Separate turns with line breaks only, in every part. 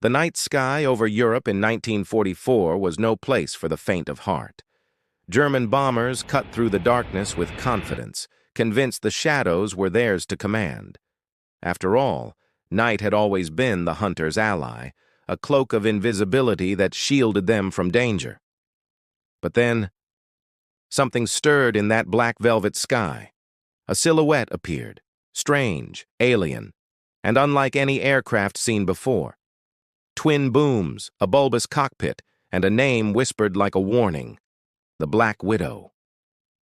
The night sky over Europe in 1944 was no place for the faint of heart. German bombers cut through the darkness with confidence, convinced the shadows were theirs to command. After all, night had always been the hunter's ally, a cloak of invisibility that shielded them from danger. But then, something stirred in that black velvet sky. A silhouette appeared, strange, alien, and unlike any aircraft seen before. Twin booms, a bulbous cockpit, and a name whispered like a warning: the Black Widow.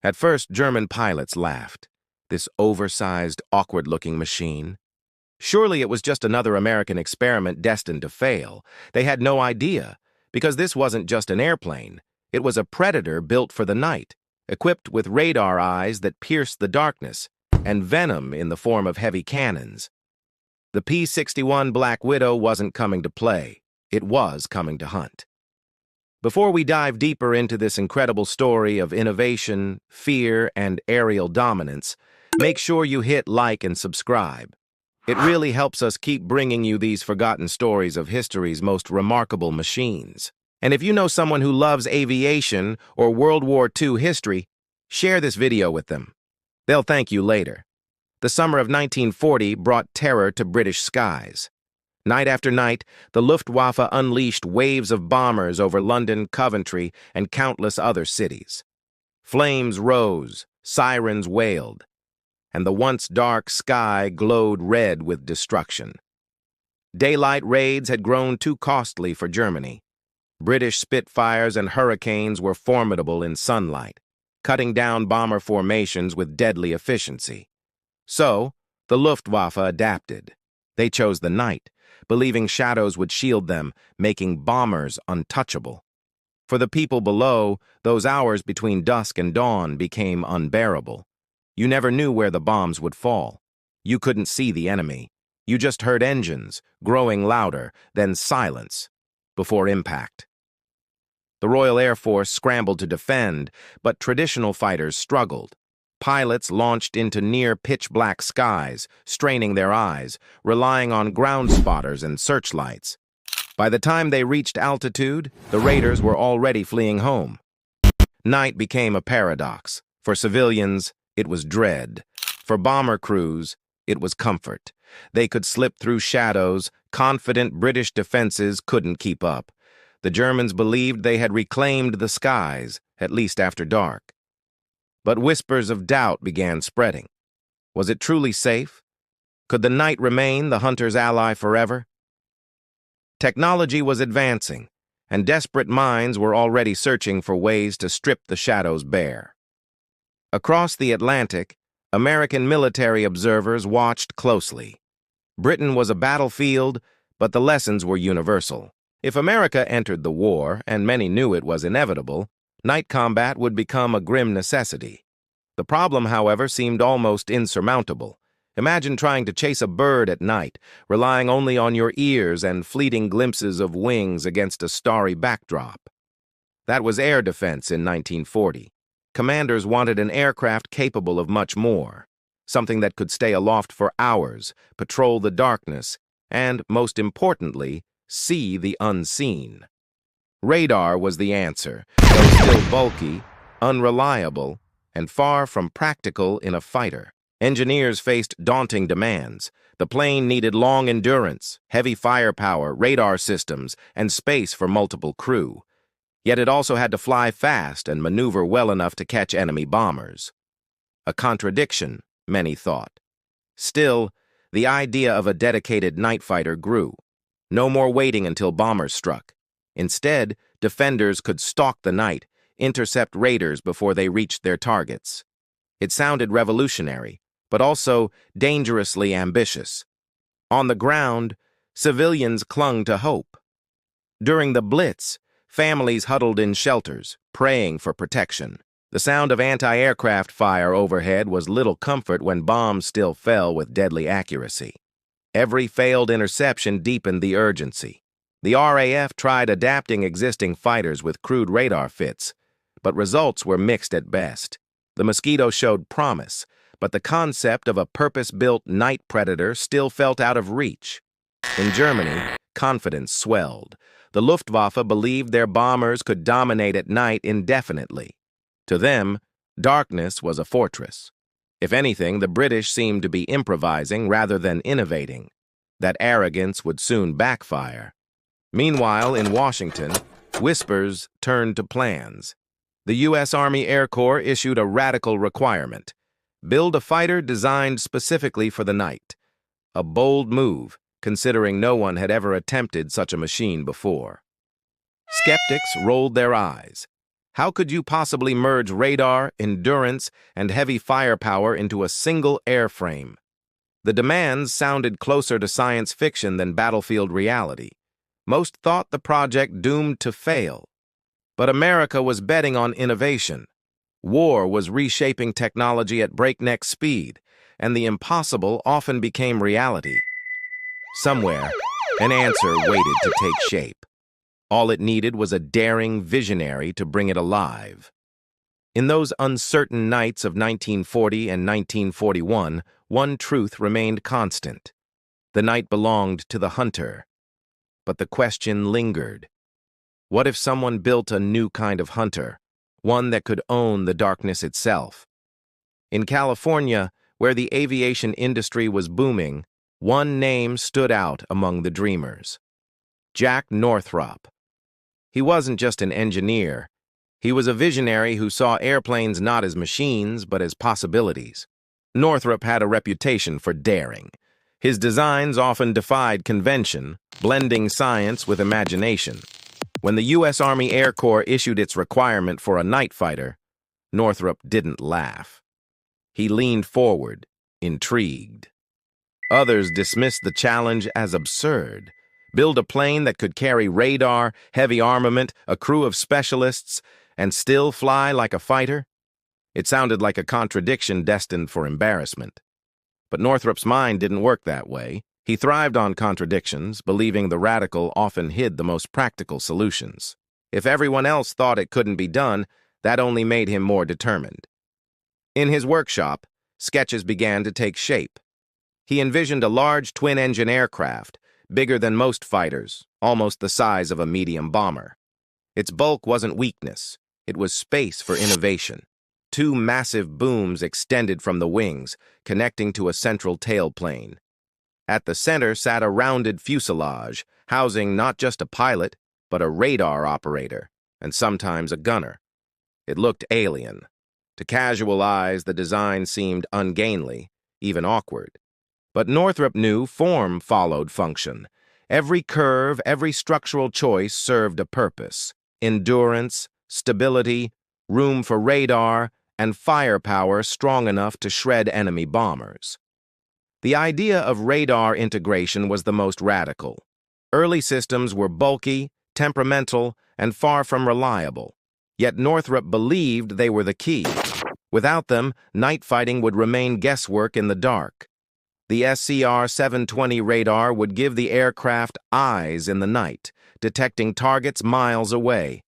At first, German pilots laughed. This oversized, awkward-looking machine. Surely it was just another American experiment destined to fail. They had no idea, because this wasn't just an airplane. It was a predator built for the night, equipped with radar eyes that pierced the darkness, and venom in the form of heavy cannons. The P-61 Black Widow wasn't coming to play. It was coming to hunt. Before we dive deeper into this incredible story of innovation, fear, and aerial dominance, make sure you hit like and subscribe. It really helps us keep bringing you these forgotten stories of history's most remarkable machines. And if you know someone who loves aviation or World War II history, share this video with them. They'll thank you later. The summer of 1940 brought terror to British skies. Night after night, the Luftwaffe unleashed waves of bombers over London, Coventry, and countless other cities. Flames rose, sirens wailed, and the once dark sky glowed red with destruction. Daylight raids had grown too costly for Germany. British Spitfires and Hurricanes were formidable in sunlight, cutting down bomber formations with deadly efficiency. So, the Luftwaffe adapted. They chose the night, believing shadows would shield them, making bombers untouchable. For the people below, those hours between dusk and dawn became unbearable. You never knew where the bombs would fall. You couldn't see the enemy. You just heard engines, growing louder, then silence, before impact. The Royal Air Force scrambled to defend, but traditional fighters struggled. Pilots launched into near pitch-black skies, straining their eyes, relying on ground spotters and searchlights. By the time they reached altitude, the raiders were already fleeing home. Night became a paradox. For civilians, it was dread. For bomber crews, it was comfort. They could slip through shadows. Confident British defenses couldn't keep up. The Germans believed they had reclaimed the skies, at least after dark. But whispers of doubt began spreading. Was it truly safe? Could the night remain the hunter's ally forever? Technology was advancing, and desperate minds were already searching for ways to strip the shadows bare. Across the Atlantic, American military observers watched closely. Britain was a battlefield, but the lessons were universal. If America entered the war, and many knew it was inevitable, night combat would become a grim necessity. The problem, however, seemed almost insurmountable. Imagine trying to chase a bird at night, relying only on your ears and fleeting glimpses of wings against a starry backdrop. That was air defense in 1940. Commanders wanted an aircraft capable of much more, something that could stay aloft for hours, patrol the darkness, and, most importantly, see the unseen. Radar was the answer, though still bulky, unreliable, and far from practical in a fighter. Engineers faced daunting demands. The plane needed long endurance, heavy firepower, radar systems, and space for multiple crew. Yet it also had to fly fast and maneuver well enough to catch enemy bombers. A contradiction, many thought. Still, the idea of a dedicated night fighter grew. No more waiting until bombers struck. Instead, defenders could stalk the night, intercept raiders before they reached their targets. It sounded revolutionary, but also dangerously ambitious. On the ground, civilians clung to hope. During the Blitz, families huddled in shelters, praying for protection. The sound of anti-aircraft fire overhead was little comfort when bombs still fell with deadly accuracy. Every failed interception deepened the urgency. The RAF tried adapting existing fighters with crude radar fits, but results were mixed at best. The Mosquito showed promise, but the concept of a purpose-built night predator still felt out of reach. In Germany, confidence swelled. The Luftwaffe believed their bombers could dominate at night indefinitely. To them, darkness was a fortress. If anything, the British seemed to be improvising rather than innovating. That arrogance would soon backfire. Meanwhile, in Washington, whispers turned to plans. The U.S. Army Air Corps issued a radical requirement: build a fighter designed specifically for the night. A bold move, considering no one had ever attempted such a machine before. Skeptics rolled their eyes. How could you possibly merge radar, endurance, and heavy firepower into a single airframe? The demands sounded closer to science fiction than battlefield reality. Most thought the project doomed to fail. But America was betting on innovation. War was reshaping technology at breakneck speed, and the impossible often became reality. Somewhere, an answer waited to take shape. All it needed was a daring visionary to bring it alive. In those uncertain nights of 1940 and 1941, one truth remained constant. The night belonged to the hunter. But the question lingered. What if someone built a new kind of hunter, one that could own the darkness itself? In California, where the aviation industry was booming, one name stood out among the dreamers: Jack Northrop. He wasn't just an engineer. He was a visionary who saw airplanes not as machines, but as possibilities. Northrop had a reputation for daring. His designs often defied convention, blending science with imagination. When the U.S. Army Air Corps issued its requirement for a night fighter, Northrop didn't laugh. He leaned forward, intrigued. Others dismissed the challenge as absurd. Build a plane that could carry radar, heavy armament, a crew of specialists, and still fly like a fighter? It sounded like a contradiction destined for embarrassment. But Northrop's mind didn't work that way. He thrived on contradictions, believing the radical often hid the most practical solutions. If everyone else thought it couldn't be done, that only made him more determined. In his workshop, sketches began to take shape. He envisioned a large twin-engine aircraft, bigger than most fighters, almost the size of a medium bomber. Its bulk wasn't weakness. It was space for innovation. Two massive booms extended from the wings, connecting to a central tailplane. At the center sat a rounded fuselage, housing not just a pilot, but a radar operator, and sometimes a gunner. It looked alien. To casual eyes, the design seemed ungainly, even awkward. But Northrop knew form followed function. Every curve, every structural choice served a purpose: endurance, stability, room for radar, and firepower strong enough to shred enemy bombers. The idea of radar integration was the most radical. Early systems were bulky, temperamental, and far from reliable. Yet Northrop believed they were the key. Without them, night fighting would remain guesswork in the dark. The SCR-720 radar would give the aircraft eyes in the night, detecting targets miles away.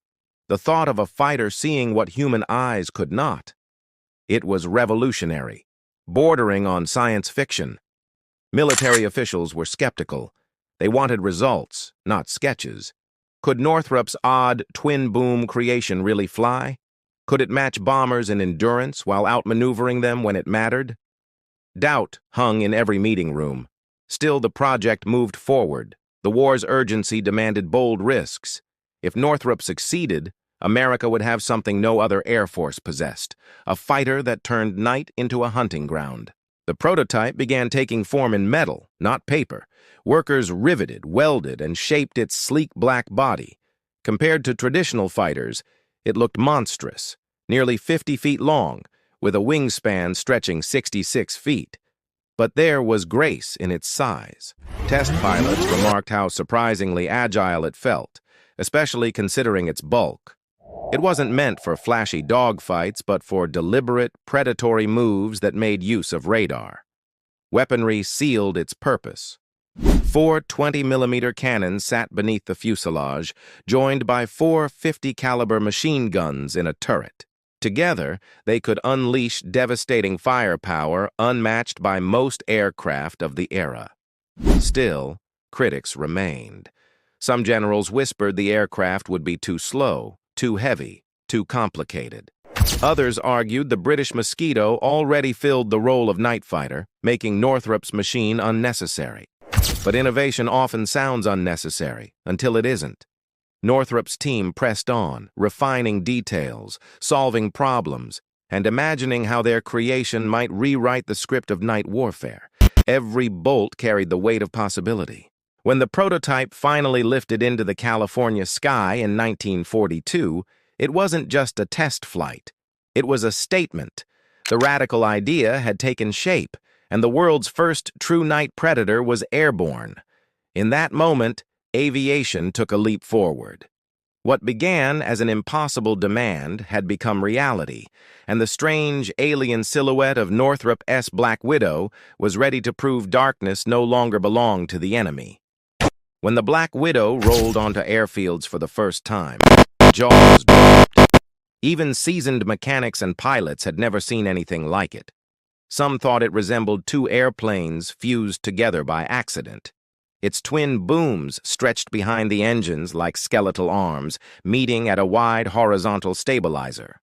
The thought of a fighter seeing what human eyes could not. It was revolutionary, bordering on science fiction. Military officials were skeptical. They wanted results, not sketches. Could Northrop's odd twin-boom creation really fly? Could it match bombers in endurance while outmaneuvering them when it mattered? Doubt hung in every meeting room. Still, the project moved forward. The war's urgency demanded bold risks. If Northrop succeeded, America would have something no other Air Force possessed: a fighter that turned night into a hunting ground. The prototype began taking form in metal, not paper. Workers riveted, welded, and shaped its sleek black body. Compared to traditional fighters, it looked monstrous, nearly 50 feet long, with a wingspan stretching 66 feet. But there was grace in its size. Test pilots remarked how surprisingly agile it felt, especially considering its bulk. It wasn't meant for flashy dogfights, but for deliberate, predatory moves that made use of radar. Weaponry sealed its purpose. 4 20mm cannons sat beneath the fuselage, joined by 4 50-caliber machine guns in a turret. Together, they could unleash devastating firepower unmatched by most aircraft of the era. Still, critics remained. Some generals whispered the aircraft would be too slow, too heavy, too complicated. Others argued the British Mosquito already filled the role of night fighter, making Northrop's machine unnecessary. But innovation often sounds unnecessary until it isn't. Northrop's team pressed on, refining details, solving problems, and imagining how their creation might rewrite the script of night warfare. Every bolt carried the weight of possibility. When the prototype finally lifted into the California sky in 1942, it wasn't just a test flight. It was a statement. The radical idea had taken shape, and the world's first true night predator was airborne. In that moment, aviation took a leap forward. What began as an impossible demand had become reality, and the strange alien silhouette of Northrop's Black Widow was ready to prove darkness no longer belonged to the enemy. When the Black Widow rolled onto airfields for the first time, jaws dropped. Even seasoned mechanics and pilots had never seen anything like it. Some thought it resembled two airplanes fused together by accident. Its twin booms stretched behind the engines like skeletal arms, meeting at a wide horizontal stabilizer.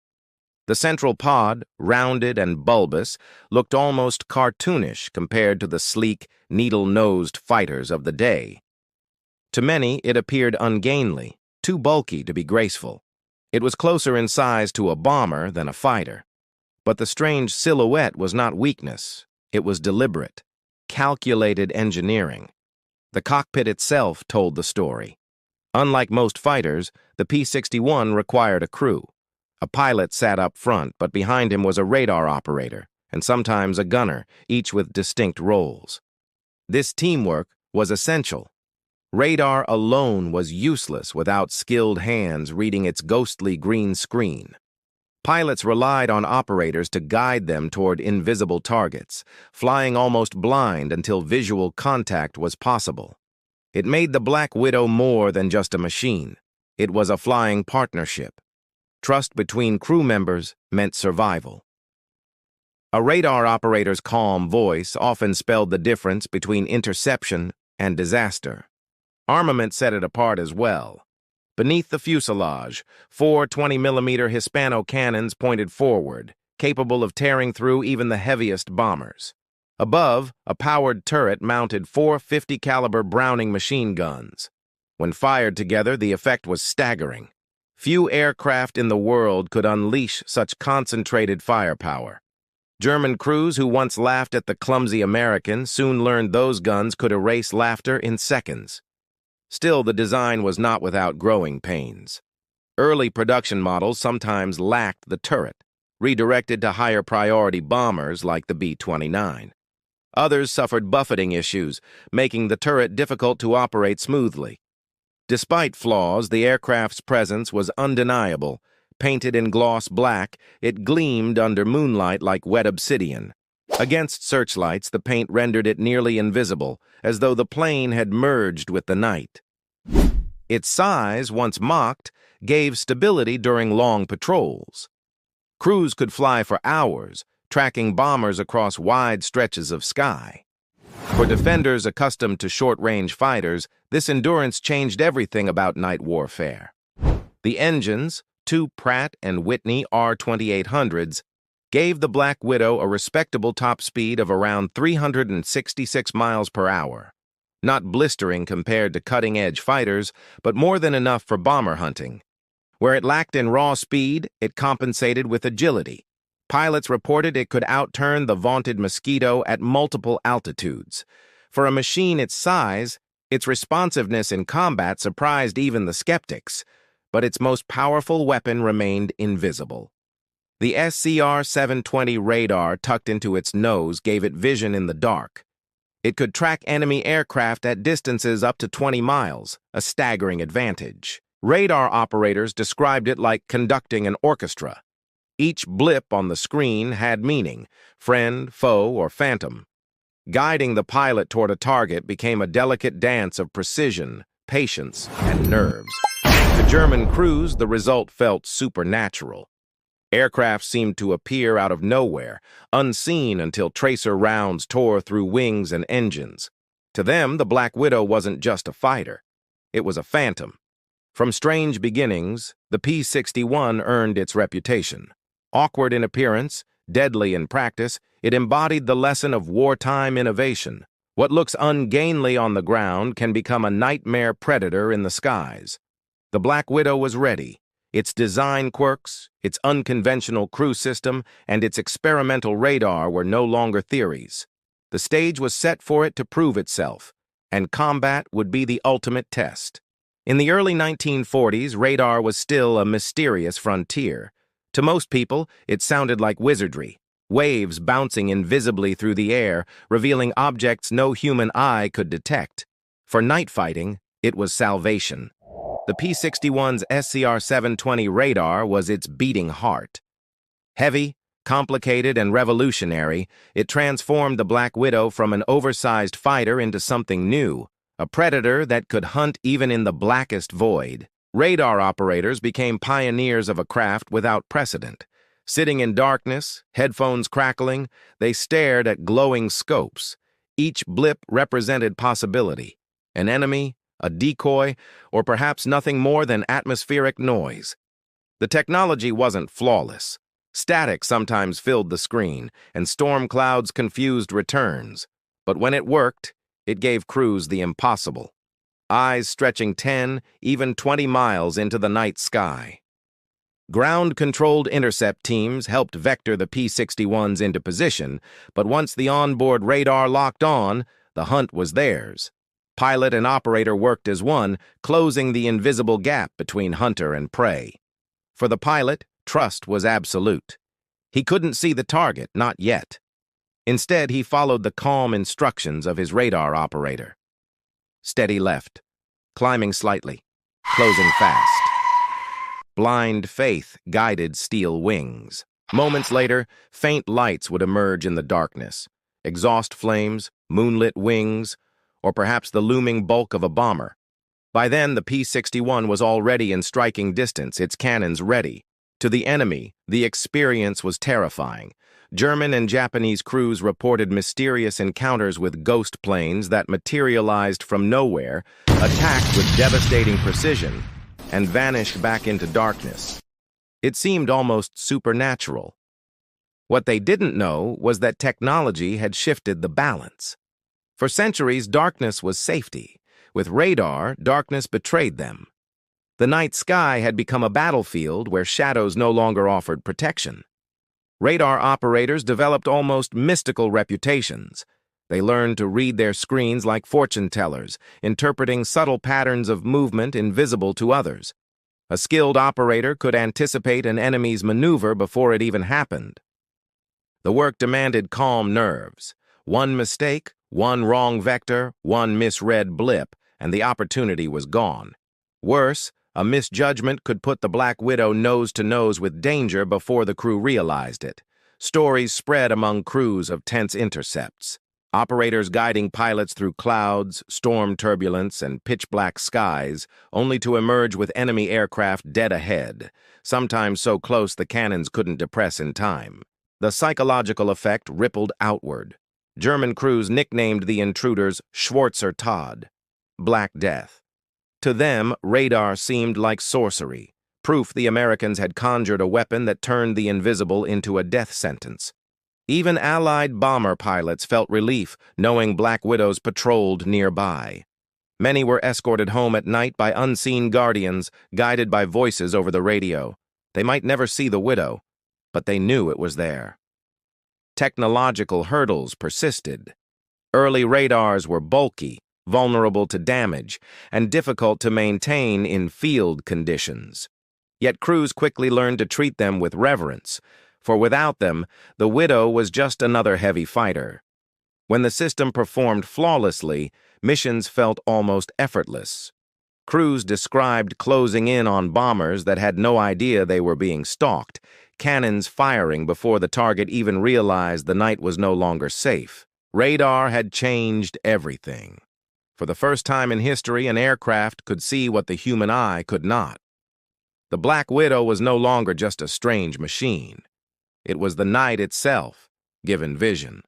The central pod, rounded and bulbous, looked almost cartoonish compared to the sleek, needle-nosed fighters of the day. To many, it appeared ungainly, too bulky to be graceful. It was closer in size to a bomber than a fighter. But the strange silhouette was not weakness. It was deliberate, calculated engineering. The cockpit itself told the story. Unlike most fighters, the P-61 required a crew. A pilot sat up front, but behind him was a radar operator, and sometimes a gunner, each with distinct roles. This teamwork was essential. Radar alone was useless without skilled hands reading its ghostly green screen. Pilots relied on operators to guide them toward invisible targets, flying almost blind until visual contact was possible. It made the Black Widow more than just a machine. It was a flying partnership. Trust between crew members meant survival. A radar operator's calm voice often spelled the difference between interception and disaster. Armament set it apart as well. Beneath the fuselage, 4 20mm Hispano cannons pointed forward, capable of tearing through even the heaviest bombers. Above, a powered turret mounted 4 50-caliber Browning machine guns. When fired together, the effect was staggering. Few aircraft in the world could unleash such concentrated firepower. German crews who once laughed at the clumsy American soon learned those guns could erase laughter in seconds. Still, the design was not without growing pains. Early production models sometimes lacked the turret, redirected to higher priority bombers like the B-29. Others suffered buffeting issues, making the turret difficult to operate smoothly. Despite flaws, the aircraft's presence was undeniable. Painted in gloss black, it gleamed under moonlight like wet obsidian. Against searchlights, the paint rendered it nearly invisible, as though the plane had merged with the night. Its size, once mocked, gave stability during long patrols. Crews could fly for hours, tracking bombers across wide stretches of sky. For defenders accustomed to short-range fighters, this endurance changed everything about night warfare. The engines, 2 Pratt & Whitney R2800s, gave the Black Widow a respectable top speed of around 366 miles per hour. Not blistering compared to cutting-edge fighters, but more than enough for bomber hunting. Where it lacked in raw speed, it compensated with agility. Pilots reported it could outturn the vaunted Mosquito at multiple altitudes. For a machine its size, its responsiveness in combat surprised even the skeptics, but its most powerful weapon remained invisible. The SCR-720 radar tucked into its nose gave it vision in the dark. It could track enemy aircraft at distances up to 20 miles, a staggering advantage. Radar operators described it like conducting an orchestra. Each blip on the screen had meaning, friend, foe, or phantom. Guiding the pilot toward a target became a delicate dance of precision, patience, and nerves. To German crews, the result felt supernatural. Aircraft seemed to appear out of nowhere, unseen until tracer rounds tore through wings and engines. To them, the Black Widow wasn't just a fighter. It was a phantom. From strange beginnings, the P-61 earned its reputation. Awkward in appearance, deadly in practice, it embodied the lesson of wartime innovation. What looks ungainly on the ground can become a nightmare predator in the skies. The Black Widow was ready. Its design quirks, its unconventional crew system, and its experimental radar were no longer theories. The stage was set for it to prove itself, and combat would be the ultimate test. In the early 1940s, radar was still a mysterious frontier. To most people, it sounded like wizardry, waves bouncing invisibly through the air, revealing objects no human eye could detect. For night fighting, it was salvation. The P-61's SCR-720 radar was its beating heart. Heavy, complicated, and revolutionary, it transformed the Black Widow from an oversized fighter into something new, a predator that could hunt even in the blackest void. Radar operators became pioneers of a craft without precedent. Sitting in darkness, headphones crackling, they stared at glowing scopes. Each blip represented possibility: an enemy, a decoy, or perhaps nothing more than atmospheric noise. The technology wasn't flawless. Static sometimes filled the screen, and storm clouds confused returns. But when it worked, it gave crews the impossible. Eyes stretching 10, even 20 miles into the night sky. Ground-controlled intercept teams helped vector the P-61s into position, but once the onboard radar locked on, the hunt was theirs. Pilot and operator worked as one, closing the invisible gap between hunter and prey. For the pilot, trust was absolute. He couldn't see the target, not yet. Instead, he followed the calm instructions of his radar operator. Steady left, climbing slightly, closing fast. Blind faith guided steel wings. Moments later, faint lights would emerge in the darkness. Exhaust flames, moonlit wings, or perhaps the looming bulk of a bomber. By then, the P-61 was already in striking distance, its cannons ready. To the enemy, the experience was terrifying. German and Japanese crews reported mysterious encounters with ghost planes that materialized from nowhere, attacked with devastating precision, and vanished back into darkness. It seemed almost supernatural. What they didn't know was that technology had shifted the balance. For centuries, darkness was safety. With radar, darkness betrayed them. The night sky had become a battlefield where shadows no longer offered protection. Radar operators developed almost mystical reputations. They learned to read their screens like fortune tellers, interpreting subtle patterns of movement invisible to others. A skilled operator could anticipate an enemy's maneuver before it even happened. The work demanded calm nerves. One mistake, one wrong vector, one misread blip, and the opportunity was gone. Worse, a misjudgment could put the Black Widow nose to nose with danger before the crew realized it. Stories spread among crews of tense intercepts. Operators guiding pilots through clouds, storm turbulence, and pitch-black skies, only to emerge with enemy aircraft dead ahead, sometimes so close the cannons couldn't depress in time. The psychological effect rippled outward. German crews nicknamed the intruders Schwarzer Tod, Black Death. To them, radar seemed like sorcery, proof the Americans had conjured a weapon that turned the invisible into a death sentence. Even Allied bomber pilots felt relief knowing Black Widows patrolled nearby. Many were escorted home at night by unseen guardians, guided by voices over the radio. They might never see the Widow, but they knew it was there. Technological hurdles persisted. Early radars were bulky, vulnerable to damage, and difficult to maintain in field conditions. Yet crews quickly learned to treat them with reverence, for without them, the Widow was just another heavy fighter. When the system performed flawlessly, missions felt almost effortless. Crews described closing in on bombers that had no idea they were being stalked, cannons firing before the target even realized the night was no longer safe. Radar had changed everything. For the first time in history, an aircraft could see what the human eye could not. The Black Widow was no longer just a strange machine. It was the night itself, given vision.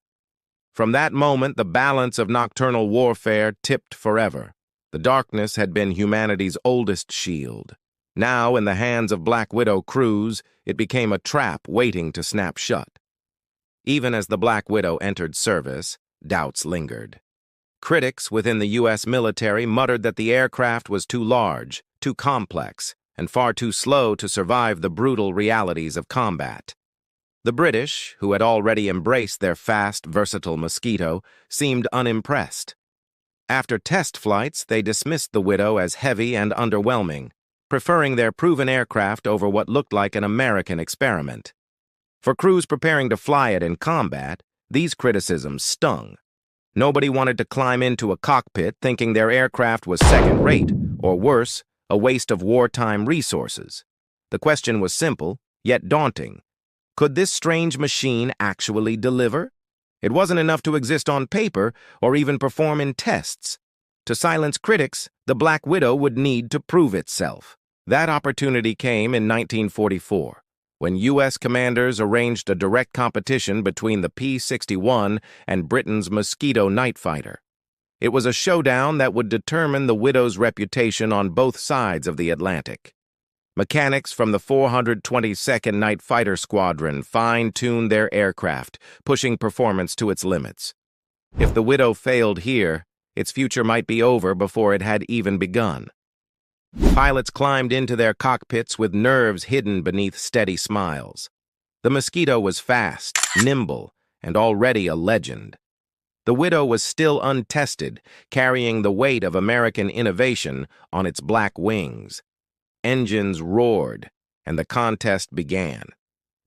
From that moment, the balance of nocturnal warfare tipped forever. The darkness had been humanity's oldest shield. Now, in the hands of Black Widow crews, it became a trap waiting to snap shut. Even as the Black Widow entered service, doubts lingered. Critics within the U.S. military muttered that the aircraft was too large, too complex, and far too slow to survive the brutal realities of combat. The British, who had already embraced their fast, versatile Mosquito, seemed unimpressed. After test flights, they dismissed the Widow as heavy and underwhelming, preferring their proven aircraft over what looked like an American experiment. For crews preparing to fly it in combat, these criticisms stung. Nobody wanted to climb into a cockpit thinking their aircraft was second-rate, or worse, a waste of wartime resources. The question was simple, yet daunting. Could this strange machine actually deliver? It wasn't enough to exist on paper or even perform in tests. To silence critics, the Black Widow would need to prove itself. That opportunity came in 1944, when U.S. commanders arranged a direct competition between the P-61 and Britain's Mosquito night fighter. It was a showdown that would determine the Widow's reputation on both sides of the Atlantic. Mechanics from the 422nd Night Fighter Squadron fine-tuned their aircraft, pushing performance to its limits. If the Widow failed here, its future might be over before it had even begun. Pilots climbed into their cockpits with nerves hidden beneath steady smiles. The Mosquito was fast, nimble, and already a legend. The Widow was still untested, carrying the weight of American innovation on its black wings. Engines roared, and the contest began.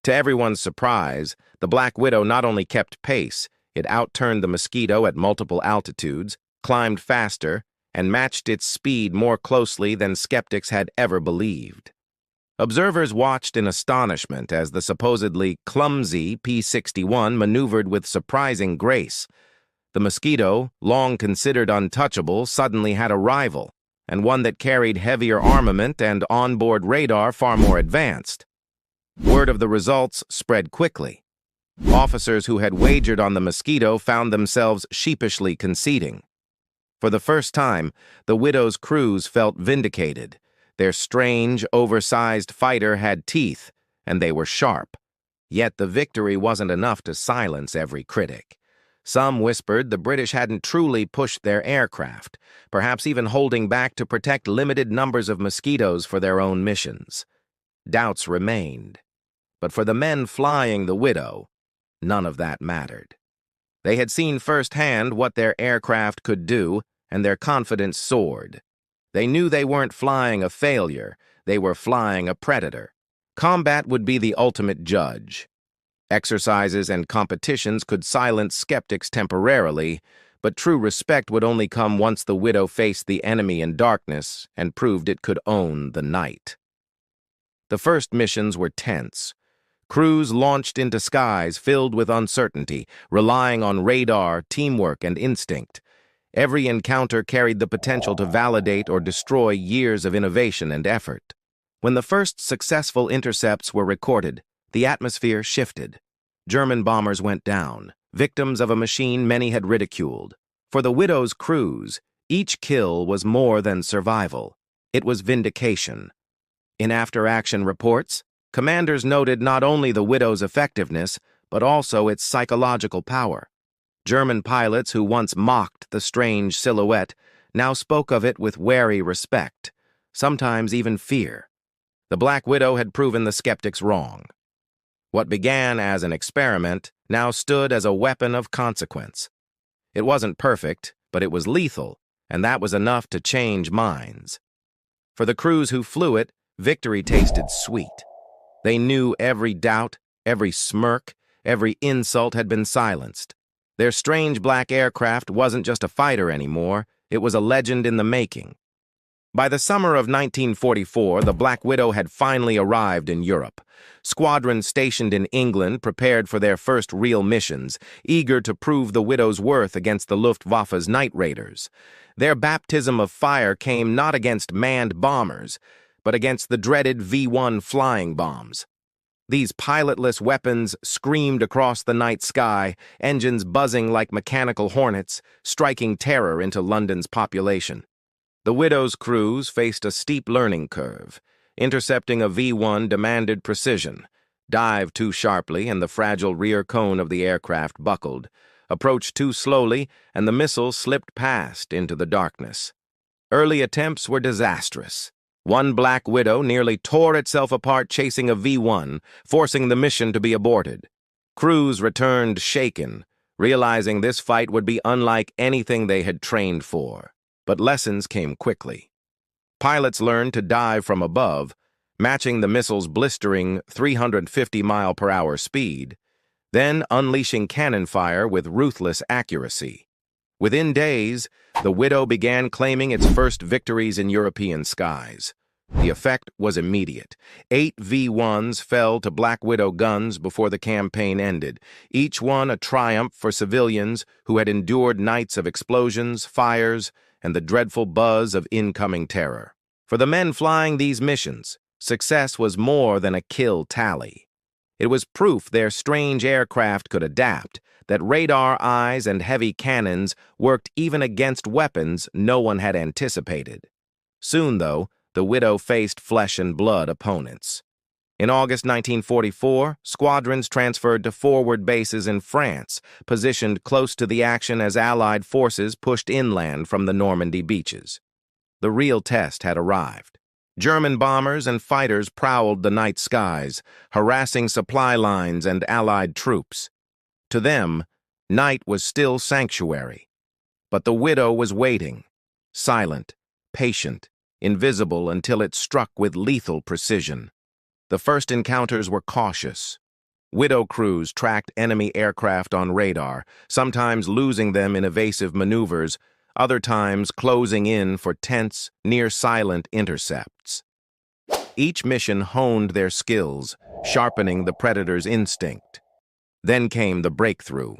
To everyone's surprise, the Black Widow not only kept pace, it outturned the Mosquito at multiple altitudes, climbed faster, and matched its speed more closely than skeptics had ever believed. Observers watched in astonishment as the supposedly clumsy P-61 maneuvered with surprising grace. The Mosquito, long considered untouchable, suddenly had a rival, and one that carried heavier armament and onboard radar far more advanced. Word of the results spread quickly. Officers who had wagered on the Mosquito found themselves sheepishly conceding. For the first time, the Widow's crews felt vindicated. Their strange, oversized fighter had teeth, and they were sharp. Yet the victory wasn't enough to silence every critic. Some whispered the British hadn't truly pushed their aircraft, perhaps even holding back to protect limited numbers of Mosquitoes for their own missions. Doubts remained. But for the men flying the Widow, none of that mattered. They had seen firsthand what their aircraft could do, and their confidence soared. They knew they weren't flying a failure, they were flying a predator. Combat would be the ultimate judge. Exercises and competitions could silence skeptics temporarily, but true respect would only come once the Widow faced the enemy in darkness and proved it could own the night. The first missions were tense. Crews launched into skies filled with uncertainty, relying on radar, teamwork, and instinct. Every encounter carried the potential to validate or destroy years of innovation and effort. When the first successful intercepts were recorded, the atmosphere shifted. German bombers went down, victims of a machine many had ridiculed. For the Widow's crews, each kill was more than survival. It was vindication. In after-action reports, commanders noted not only the Widow's effectiveness, but also its psychological power. German pilots who once mocked the strange silhouette now spoke of it with wary respect, sometimes even fear. The Black Widow had proven the skeptics wrong. What began as an experiment now stood as a weapon of consequence. It wasn't perfect, but it was lethal, and that was enough to change minds. For the crews who flew it, victory tasted sweet. They knew every doubt, every smirk, every insult had been silenced. Their strange black aircraft wasn't just a fighter anymore, it was a legend in the making. By the summer of 1944, the Black Widow had finally arrived in Europe. Squadrons stationed in England prepared for their first real missions, eager to prove the Widow's worth against the Luftwaffe's night raiders. Their baptism of fire came not against manned bombers, but against the dreaded V-1 flying bombs. These pilotless weapons screamed across the night sky, engines buzzing like mechanical hornets, striking terror into London's population. The Widow's crews faced a steep learning curve. Intercepting a V-1 demanded precision. Dive too sharply and the fragile rear cone of the aircraft buckled. Approach too slowly and the missile slipped past into the darkness. Early attempts were disastrous. One Black Widow nearly tore itself apart chasing a V-1, forcing the mission to be aborted. Crews returned shaken, realizing this fight would be unlike anything they had trained for. But lessons came quickly. Pilots learned to dive from above, matching the missile's blistering 350-mile-per-hour speed, then unleashing cannon fire with ruthless accuracy. Within days, the Widow began claiming its first victories in European skies. The effect was immediate. 8 V-1s fell to Black Widow guns before the campaign ended, each one a triumph for civilians who had endured nights of explosions, fires, and the dreadful buzz of incoming terror. For the men flying these missions, success was more than a kill tally. It was proof their strange aircraft could adapt, that radar eyes and heavy cannons worked even against weapons no one had anticipated. Soon, though, the Widow faced flesh-and-blood opponents. In August 1944, squadrons transferred to forward bases in France, positioned close to the action as Allied forces pushed inland from the Normandy beaches. The real test had arrived. German bombers and fighters prowled the night skies, harassing supply lines and Allied troops. To them, night was still sanctuary. But the Widow was waiting, silent, patient, invisible until it struck with lethal precision. The first encounters were cautious. Widow crews tracked enemy aircraft on radar, sometimes losing them in evasive maneuvers, other times closing in for tense, near-silent intercepts. Each mission honed their skills, sharpening the predator's instinct. Then came the breakthrough.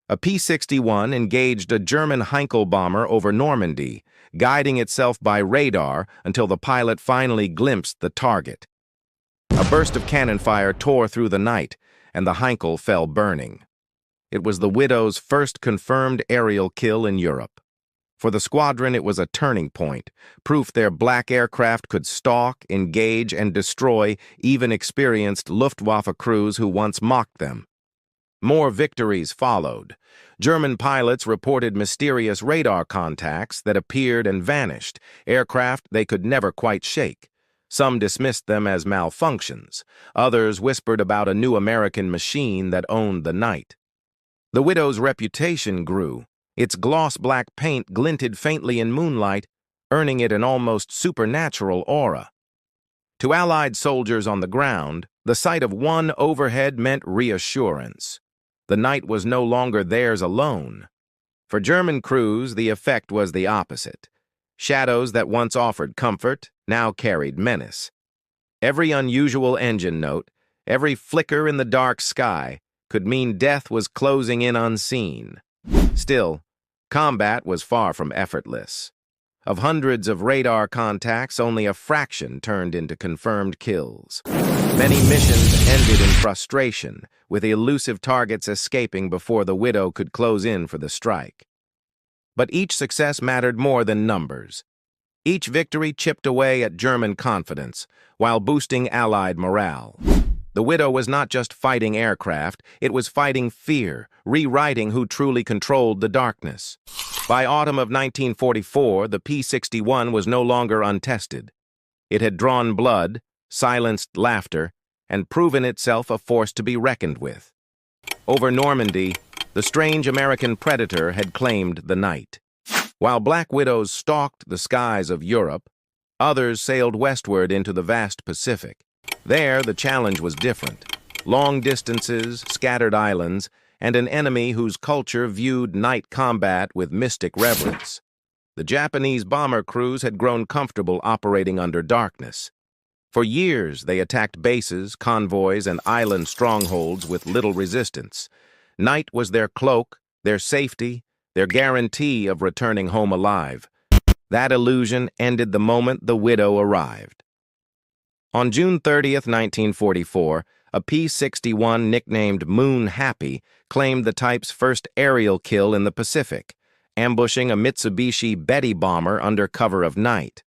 A P-61 engaged a German Heinkel bomber over Normandy, guiding itself by radar until the pilot finally glimpsed the target. A burst of cannon fire tore through the night, and the Heinkel fell burning. It was the Widow's first confirmed aerial kill in Europe. For the squadron, it was a turning point, proof their black aircraft could stalk, engage, and destroy even experienced Luftwaffe crews who once mocked them. More victories followed. German pilots reported mysterious radar contacts that appeared and vanished, aircraft they could never quite shake. Some dismissed them as malfunctions. Others whispered about a new American machine that owned the night. The Widow's reputation grew. Its gloss-black paint glinted faintly in moonlight, earning it an almost supernatural aura. To Allied soldiers on the ground, the sight of one overhead meant reassurance. The night was no longer theirs alone. For German crews, the effect was the opposite. Shadows that once offered comfort now carried menace. Every unusual engine note, every flicker in the dark sky, could mean death was closing in unseen. Still, combat was far from effortless. Of hundreds of radar contacts, only a fraction turned into confirmed kills. Many missions ended in frustration, with elusive targets escaping before the Widow could close in for the strike. But each success mattered more than numbers. Each victory chipped away at German confidence, while boosting Allied morale. The Widow was not just fighting aircraft, it was fighting fear, rewriting who truly controlled the darkness. By autumn of 1944, the P-61 was no longer untested. It had drawn blood, silenced laughter, and proven itself a force to be reckoned with. Over Normandy, the strange American predator had claimed the night. While Black Widows stalked the skies of Europe, others sailed westward into the vast Pacific. There, the challenge was different. Long distances, scattered islands, and an enemy whose culture viewed night combat with mystic reverence. The Japanese bomber crews had grown comfortable operating under darkness. For years, they attacked bases, convoys, and island strongholds with little resistance. Night was their cloak, their safety, their guarantee of returning home alive. That illusion ended the moment the Widow arrived. On June 30th, 1944, a P-61 nicknamed Moon Happy claimed the type's first aerial kill in the Pacific, ambushing a Mitsubishi Betty bomber under cover of night.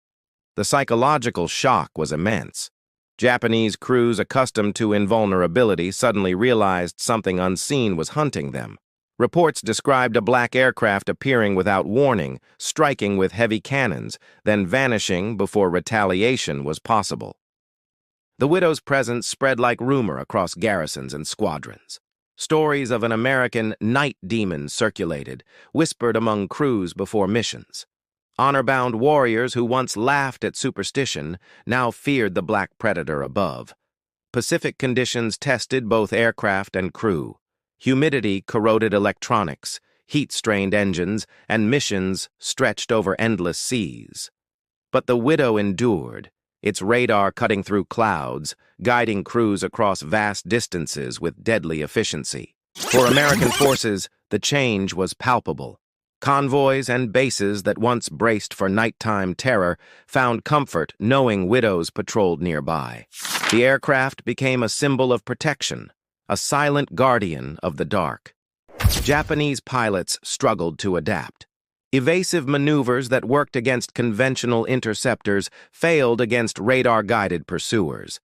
The psychological shock was immense. Japanese crews accustomed to invulnerability suddenly realized something unseen was hunting them. Reports described a black aircraft appearing without warning, striking with heavy cannons, then vanishing before retaliation was possible. The widow's presence spread like rumor across garrisons and squadrons. Stories of an American night demon circulated, whispered among crews before missions. Honor-bound warriors who once laughed at superstition now feared the black predator above. Pacific conditions tested both aircraft and crew. Humidity corroded electronics, heat-strained engines, and missions stretched over endless seas. But the Widow endured, its radar cutting through clouds, guiding crews across vast distances with deadly efficiency. For American forces, the change was palpable. Convoys and bases that once braced for nighttime terror found comfort knowing Widows patrolled nearby. The aircraft became a symbol of protection, a silent guardian of the dark. Japanese pilots struggled to adapt. Evasive maneuvers that worked against conventional interceptors failed against radar-guided pursuers.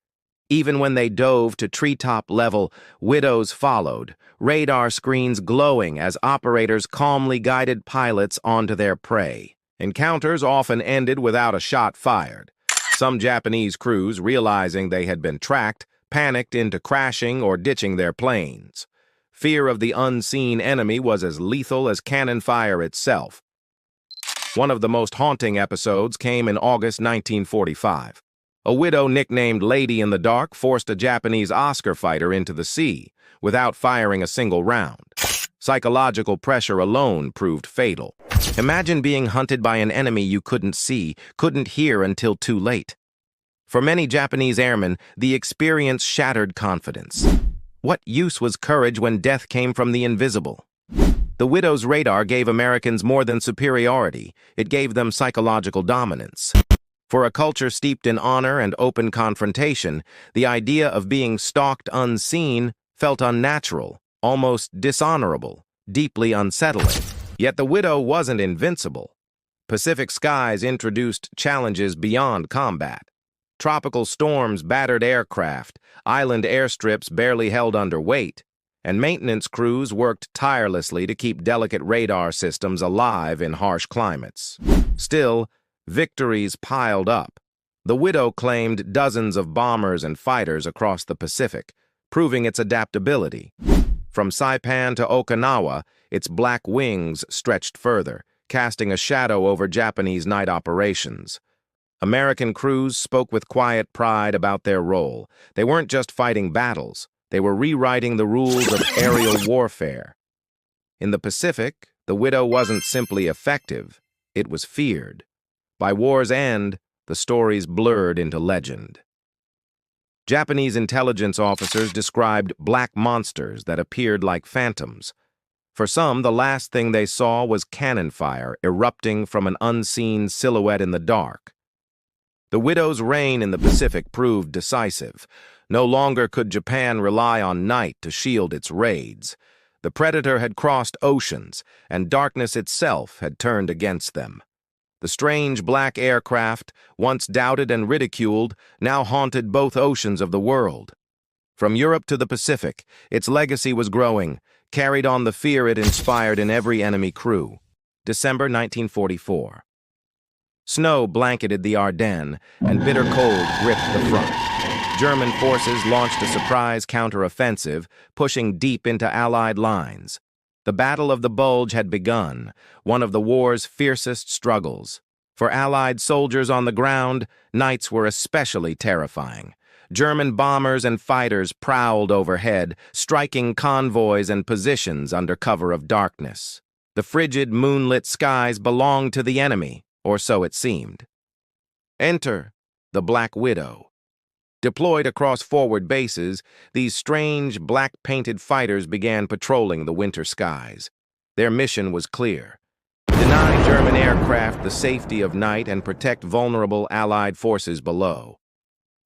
Even when they dove to treetop level, Widows followed, radar screens glowing as operators calmly guided pilots onto their prey. Encounters often ended without a shot fired. Some Japanese crews, realizing they had been tracked, panicked into crashing or ditching their planes. Fear of the unseen enemy was as lethal as cannon fire itself. One of the most haunting episodes came in August 1945. A widow nicknamed Lady in the Dark forced a Japanese Oscar fighter into the sea without firing a single round. Psychological pressure alone proved fatal. Imagine being hunted by an enemy you couldn't see, couldn't hear until too late. For many Japanese airmen, the experience shattered confidence. What use was courage when death came from the invisible? The Widow's radar gave Americans more than superiority. It gave them psychological dominance. For a culture steeped in honor and open confrontation, the idea of being stalked unseen felt unnatural, almost dishonorable, deeply unsettling. Yet the Widow wasn't invincible. Pacific skies introduced challenges beyond combat. Tropical storms battered aircraft, island airstrips barely held under weight, and maintenance crews worked tirelessly to keep delicate radar systems alive in harsh climates. Still, victories piled up. The Widow claimed dozens of bombers and fighters across the Pacific, proving its adaptability. From Saipan to Okinawa, its black wings stretched further, casting a shadow over Japanese night operations. American crews spoke with quiet pride about their role. They weren't just fighting battles, they were rewriting the rules of aerial warfare. In the Pacific, the Widow wasn't simply effective, it was feared. By war's end, the stories blurred into legend. Japanese intelligence officers described black monsters that appeared like phantoms. For some, the last thing they saw was cannon fire erupting from an unseen silhouette in the dark. The Widow's reign in the Pacific proved decisive. No longer could Japan rely on night to shield its raids. The predator had crossed oceans, and darkness itself had turned against them. The strange black aircraft, once doubted and ridiculed, now haunted both oceans of the world. From Europe to the Pacific, its legacy was growing, carried on the fear it inspired in every enemy crew. December 1944. Snow blanketed the Ardennes, and bitter cold gripped the front. German forces launched a surprise counteroffensive, pushing deep into Allied lines. The Battle of the Bulge had begun, one of the war's fiercest struggles. For Allied soldiers on the ground, nights were especially terrifying. German bombers and fighters prowled overhead, striking convoys and positions under cover of darkness. The frigid, moonlit skies belonged to the enemy, or so it seemed. Enter the Black Widow. Deployed across forward bases, these strange, black-painted fighters began patrolling the winter skies. Their mission was clear: deny German aircraft the safety of night and protect vulnerable Allied forces below.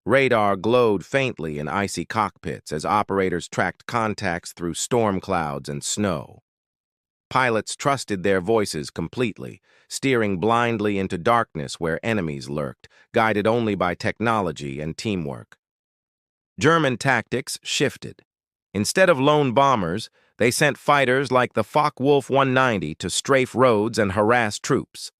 Radar glowed faintly in icy cockpits as operators tracked contacts through storm clouds and snow. Pilots trusted their voices completely, steering blindly into darkness where enemies lurked, guided only by technology and teamwork. German tactics shifted. Instead of lone bombers, they sent fighters like the Focke-Wulf 190 to strafe roads and harass troops.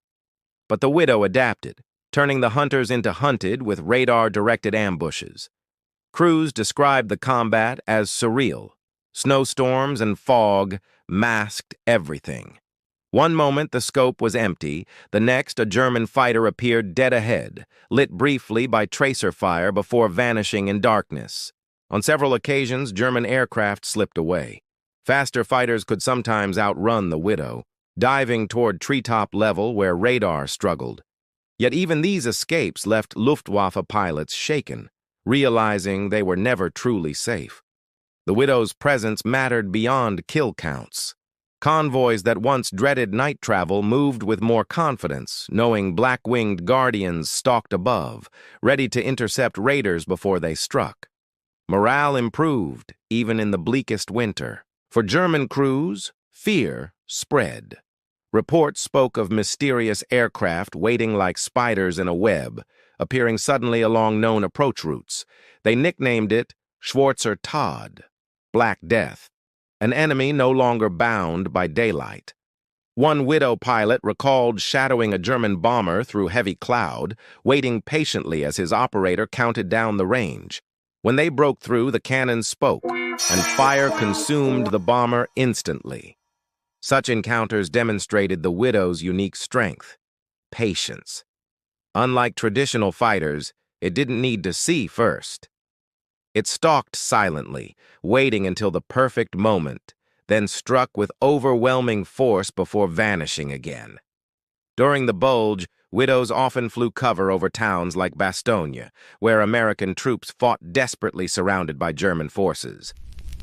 But the Widow adapted, turning the hunters into hunted with radar-directed ambushes. Crews described the combat as surreal. Snowstorms and fog masked everything. One moment the scope was empty, the next a German fighter appeared dead ahead, lit briefly by tracer fire before vanishing in darkness. On several occasions, German aircraft slipped away. Faster fighters could sometimes outrun the Widow, diving toward treetop level where radar struggled. Yet even these escapes left Luftwaffe pilots shaken, realizing they were never truly safe. The Widow's presence mattered beyond kill counts. Convoys that once dreaded night travel moved with more confidence, knowing black-winged guardians stalked above, ready to intercept raiders before they struck. Morale improved, even in the bleakest winter. For German crews, fear spread. Reports spoke of mysterious aircraft waiting like spiders in a web, appearing suddenly along known approach routes. They nicknamed it Schwarzer Tod, Black Death, an enemy no longer bound by daylight. One Widow pilot recalled shadowing a German bomber through heavy cloud, waiting patiently as his operator counted down the range. When they broke through, the cannons spoke, and fire consumed the bomber instantly. Such encounters demonstrated the Widow's unique strength: patience. Unlike traditional fighters, it didn't need to see first. It stalked silently, waiting until the perfect moment, then struck with overwhelming force before vanishing again. During the Bulge, Widows often flew cover over towns like Bastogne, where American troops fought desperately surrounded by German forces.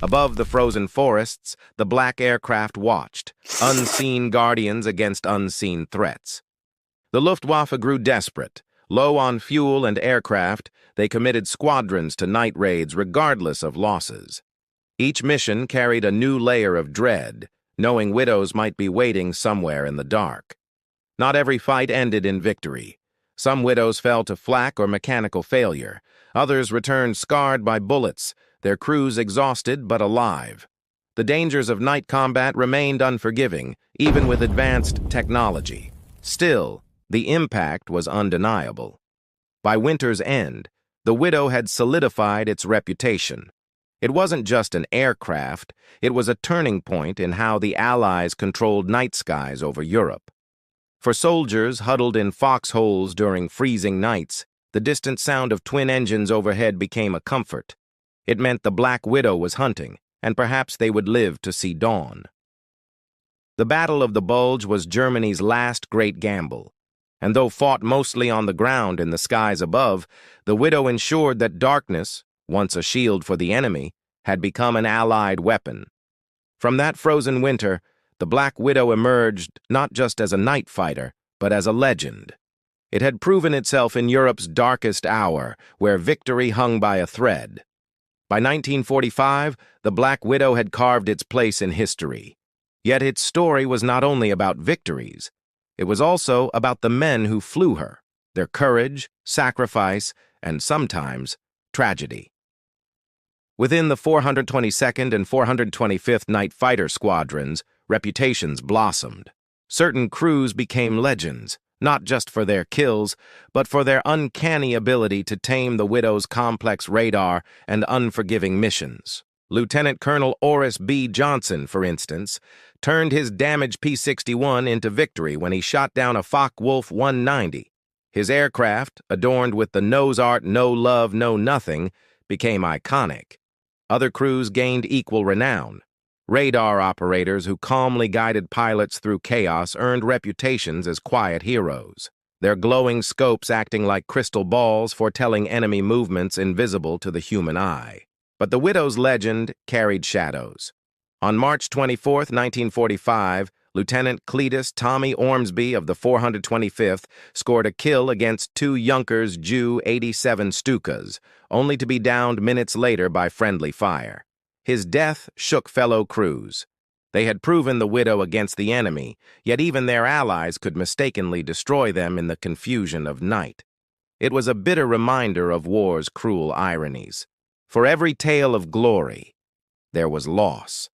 Above the frozen forests, the black aircraft watched, unseen guardians against unseen threats. The Luftwaffe grew desperate. Low on fuel and aircraft, they committed squadrons to night raids regardless of losses. Each mission carried a new layer of dread, knowing Widows might be waiting somewhere in the dark. Not every fight ended in victory. Some Widows fell to flak or mechanical failure. Others returned scarred by bullets, their crews exhausted but alive. The dangers of night combat remained unforgiving, even with advanced technology. Still, the impact was undeniable. By winter's end, the Widow had solidified its reputation. It wasn't just an aircraft, it was a turning point in how the Allies controlled night skies over Europe. For soldiers huddled in foxholes during freezing nights, the distant sound of twin engines overhead became a comfort. It meant the Black Widow was hunting, and perhaps they would live to see dawn. The Battle of the Bulge was Germany's last great gamble, and though fought mostly on the ground in the skies above, the Widow ensured that darkness, once a shield for the enemy, had become an Allied weapon. From that frozen winter, the Black Widow emerged not just as a night fighter, but as a legend. It had proven itself in Europe's darkest hour, where victory hung by a thread. By 1945, the Black Widow had carved its place in history. Yet its story was not only about victories, it was also about the men who flew her, their courage, sacrifice, and sometimes tragedy. Within the 422nd and 425th Night Fighter Squadrons, reputations blossomed. Certain crews became legends, not just for their kills, but for their uncanny ability to tame the Widow's complex radar and unforgiving missions. Lieutenant Colonel Oris B. Johnson, for instance, turned his damaged P-61 into victory when he shot down a Focke-Wulf 190. His aircraft, adorned with the nose art "No Love, No Nothing," became iconic. Other crews gained equal renown. Radar operators who calmly guided pilots through chaos earned reputations as quiet heroes, their glowing scopes acting like crystal balls foretelling enemy movements invisible to the human eye. But the Widow's legend carried shadows. On March 24, 1945, Lieutenant Cletus Tommy Ormsby of the 425th scored a kill against two Junkers Ju-87 Stukas, only to be downed minutes later by friendly fire. His death shook fellow crews. They had proven the Widow against the enemy, yet even their allies could mistakenly destroy them in the confusion of night. It was a bitter reminder of war's cruel ironies. For every tale of glory, there was loss.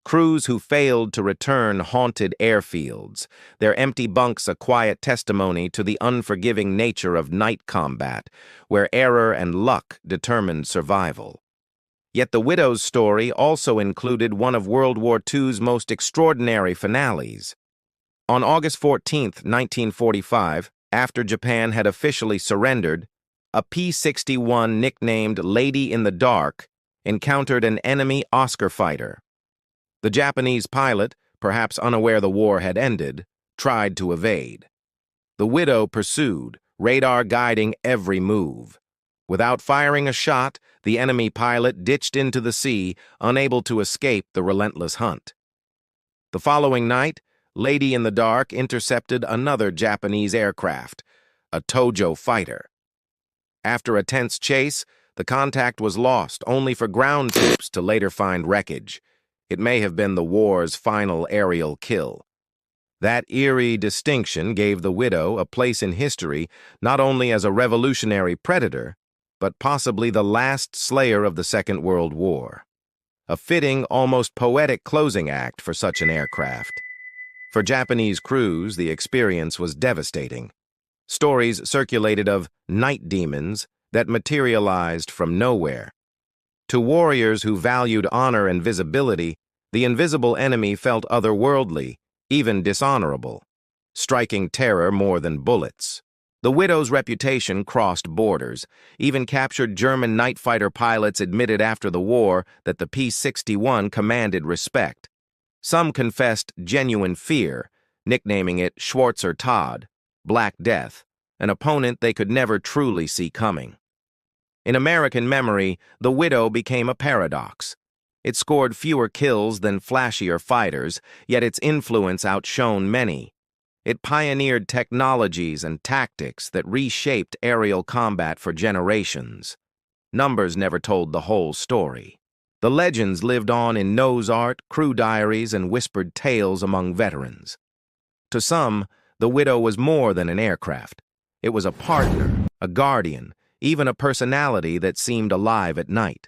Crews who failed to return haunted airfields, their empty bunks a quiet testimony to the unforgiving nature of night combat, where error and luck determined survival. Yet the Widow's story also included one of World War II's most extraordinary finales. On August 14, 1945, after Japan had officially surrendered, a P-61 nicknamed Lady in the Dark encountered an enemy Oscar fighter. The Japanese pilot, perhaps unaware the war had ended, tried to evade. The Widow pursued, radar guiding every move. Without firing a shot, the enemy pilot ditched into the sea, unable to escape the relentless hunt. The following night, Lady in the Dark intercepted another Japanese aircraft, a Tojo fighter. After a tense chase, the contact was lost, only for ground troops to later find wreckage. It may have been the war's final aerial kill. That eerie distinction gave the Widow a place in history not only as a revolutionary predator, but possibly the last slayer of the Second World War. A fitting, almost poetic closing act for such an aircraft. For Japanese crews, the experience was devastating. Stories circulated of night demons that materialized from nowhere. To warriors who valued honor and visibility, the invisible enemy felt otherworldly, even dishonorable, striking terror more than bullets. The Widow's reputation crossed borders. Even captured German night fighter pilots admitted after the war that the P-61 commanded respect. Some confessed genuine fear, nicknaming it Schwarzer Tod, Black Death, an opponent they could never truly see coming. In American memory, the Widow became a paradox. It scored fewer kills than flashier fighters, yet its influence outshone many. It pioneered technologies and tactics that reshaped aerial combat for generations. Numbers never told the whole story. The legends lived on in nose art, crew diaries, and whispered tales among veterans. To some, the Widow was more than an aircraft. It was a partner, a guardian, even a personality that seemed alive at night.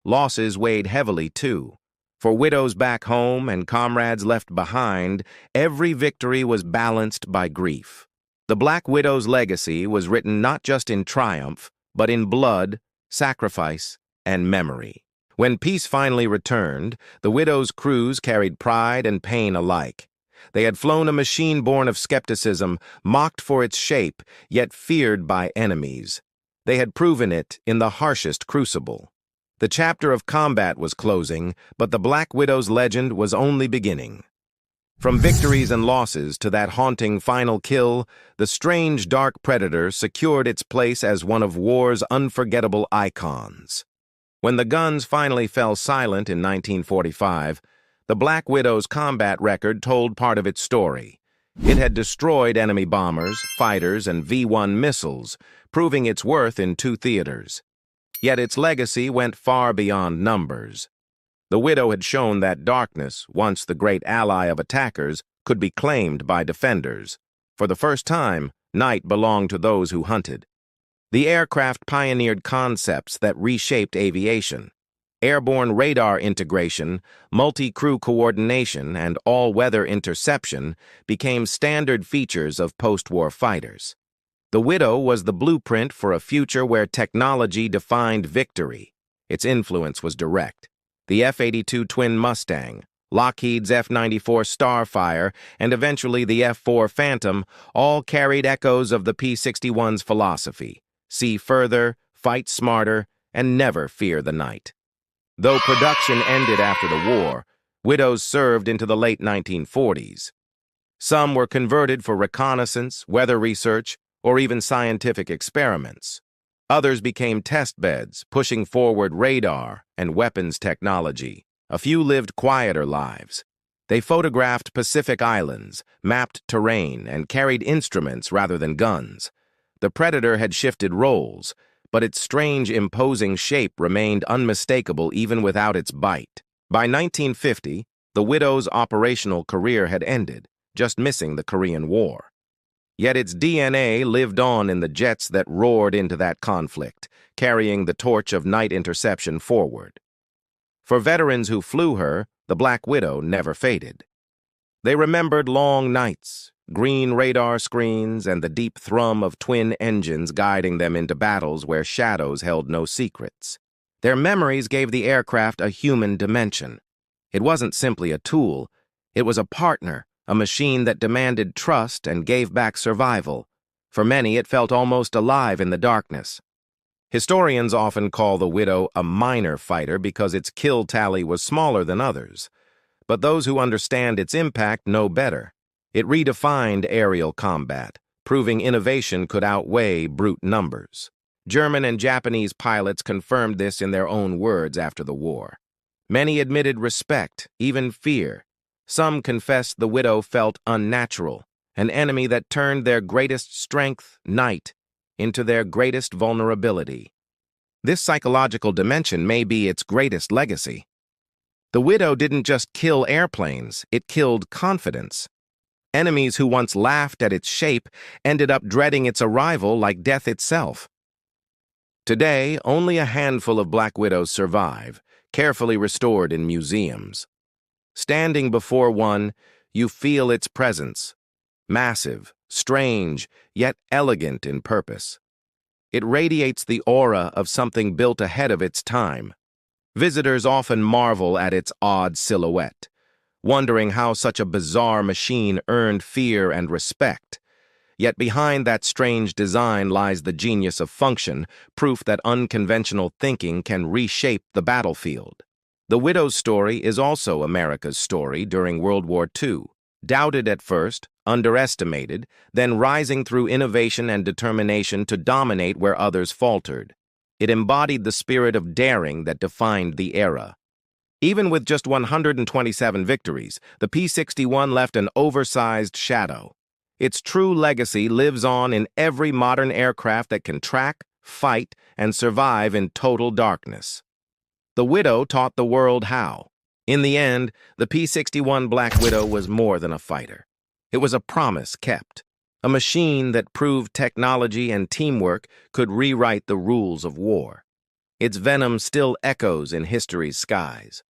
Losses weighed heavily, too. For widows back home and comrades left behind, every victory was balanced by grief. The Black Widow's legacy was written not just in triumph, but in blood, sacrifice, and memory. When peace finally returned, the Widow's crews carried pride and pain alike. They had flown a machine born of skepticism, mocked for its shape, yet feared by enemies. They had proven it in the harshest crucible. The chapter of combat was closing, but the Black Widow's legend was only beginning. From victories and losses to that haunting final kill, the strange dark predator secured its place as one of war's unforgettable icons. When the guns finally fell silent in 1945, the Black Widow's combat record told part of its story. It had destroyed enemy bombers, fighters, and V-1 missiles, proving its worth in 2 theaters. Yet its legacy went far beyond numbers. The Widow had shown that darkness, once the great ally of attackers, could be claimed by defenders. For the first time, night belonged to those who hunted. The aircraft pioneered concepts that reshaped aviation. Airborne radar integration, multi-crew coordination, and all-weather interception became standard features of post-war fighters. The Widow was the blueprint for a future where technology defined victory. Its influence was direct. The F-82 twin Mustang, Lockheed's F-94 Starfire, and eventually the F-4 Phantom all carried echoes of the P-61's philosophy: see further, fight smarter, and never fear the night. Though production ended after the war, Widows served into the late 1940s. Some were converted for reconnaissance, weather research, or even scientific experiments. Others became test beds, pushing forward radar and weapons technology. A few lived quieter lives. They photographed Pacific islands, mapped terrain, and carried instruments rather than guns. The Predator had shifted roles, but its strange, imposing shape remained unmistakable even without its bite. By 1950, the Widow's operational career had ended, just missing the Korean War. Yet its DNA lived on in the jets that roared into that conflict, carrying the torch of night interception forward. For veterans who flew her, the Black Widow never faded. They remembered long nights, green radar screens, and the deep thrum of twin engines guiding them into battles where shadows held no secrets. Their memories gave the aircraft a human dimension. It wasn't simply a tool, it was a partner, a machine that demanded trust and gave back survival. For many, it felt almost alive in the darkness. Historians often call the Widow a minor fighter because its kill tally was smaller than others. But those who understand its impact know better. It redefined aerial combat, proving innovation could outweigh brute numbers. German and Japanese pilots confirmed this in their own words after the war. Many admitted respect, even fear. Some confessed the Widow felt unnatural, an enemy that turned their greatest strength, night, into their greatest vulnerability. This psychological dimension may be its greatest legacy. The Widow didn't just kill airplanes, it killed confidence. Enemies who once laughed at its shape ended up dreading its arrival like death itself. Today, only a handful of Black Widows survive, carefully restored in museums. Standing before one, you feel its presence. Massive, strange, yet elegant in purpose. It radiates the aura of something built ahead of its time. Visitors often marvel at its odd silhouette, wondering how such a bizarre machine earned fear and respect. Yet behind that strange design lies the genius of function, proof that unconventional thinking can reshape the battlefield. The Widow's story is also America's story during World War II. Doubted at first, underestimated, then rising through innovation and determination to dominate where others faltered. It embodied the spirit of daring that defined the era. Even with just 127 victories, the P-61 left an oversized shadow. Its true legacy lives on in every modern aircraft that can track, fight, and survive in total darkness. The Widow taught the world how. In the end, the P-61 Black Widow was more than a fighter. It was a promise kept, a machine that proved technology and teamwork could rewrite the rules of war. Its venom still echoes in history's skies.